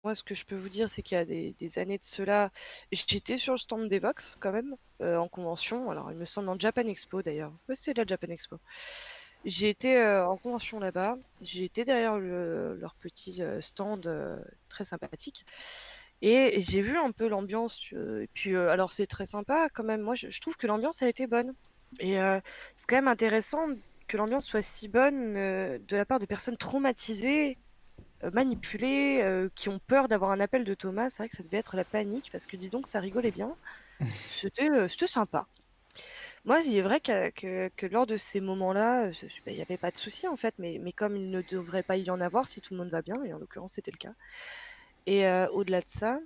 moi, ce que je peux vous dire, c'est qu'il y a des années de cela, j'étais sur le stand des Vox quand même, en convention. Alors, il me semble en Japan Expo d'ailleurs. Ouais, c'est la Japan Expo. J'ai été en convention là-bas. J'ai été derrière leur petit stand très sympathique. Et j'ai vu un peu l'ambiance. Et puis, alors, c'est très sympa quand même. Moi, je trouve que l'ambiance a été bonne. Et c'est quand même intéressant que l'ambiance soit si bonne de la part de personnes traumatisées, manipulées, qui ont peur d'avoir un appel de Thomas. C'est vrai que ça devait être la panique parce que dis donc, ça rigolait bien. C'était sympa. Moi, il est vrai que lors de ces moments-là, il n'y avait pas de souci en fait, mais comme il ne devrait pas y en avoir si tout le monde va bien, et en l'occurrence c'était le cas. Et au-delà de ça,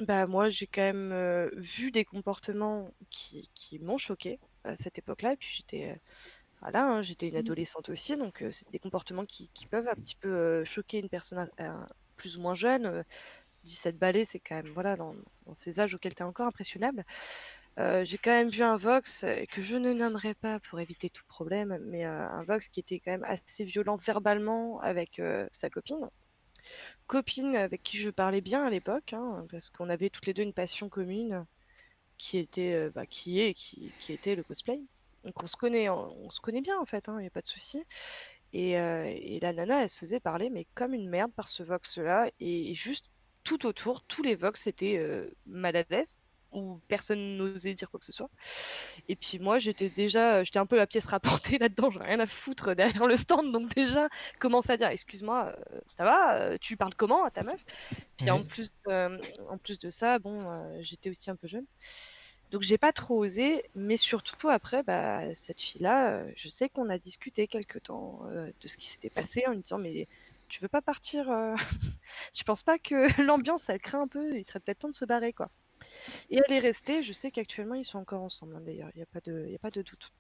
bah moi j'ai quand même vu des comportements qui m'ont choqué à cette époque-là, et puis voilà, hein, j'étais une adolescente aussi, donc c'est des comportements qui peuvent un petit peu choquer une personne plus ou moins jeune. 17 balais, c'est quand même voilà dans ces âges auxquels tu es encore impressionnable. J'ai quand même vu un Vox que je ne nommerai pas pour éviter tout problème, mais un Vox qui était quand même assez violent verbalement avec sa copine avec qui je parlais bien à l'époque, hein, parce qu'on avait toutes les deux une passion commune qui était, qui était le cosplay. Donc on se connaît bien en fait, il y a pas de souci. Et la nana, elle se faisait parler, mais comme une merde par ce Vox-là, et juste tout autour, tous les Vox étaient mal à l'aise, ou personne n'osait dire quoi que ce soit. Et puis moi, j'étais un peu la pièce rapportée là-dedans, j'ai rien à foutre derrière le stand, donc déjà, commencer à dire, excuse-moi, ça va, tu parles comment à ta meuf? Puis Ouais. en plus de ça, bon, j'étais aussi un peu jeune. Donc j'ai pas trop osé, mais surtout après, bah, cette fille-là, je sais qu'on a discuté quelque temps de ce qui s'était passé en me disant mais tu veux pas partir Tu penses pas que l'ambiance elle craint un peu? Il serait peut-être temps de se barrer quoi. Et elle est restée. Je sais qu'actuellement ils sont encore ensemble hein, d'ailleurs. Il y a pas de doute.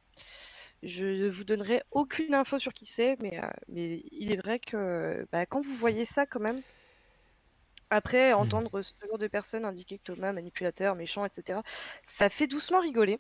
Je ne vous donnerai aucune info sur qui c'est, mais il est vrai que bah, quand vous voyez ça quand même, après Hmm. entendre ce genre de personnes indiquer que Thomas manipulateur, méchant, etc., ça fait doucement rigoler.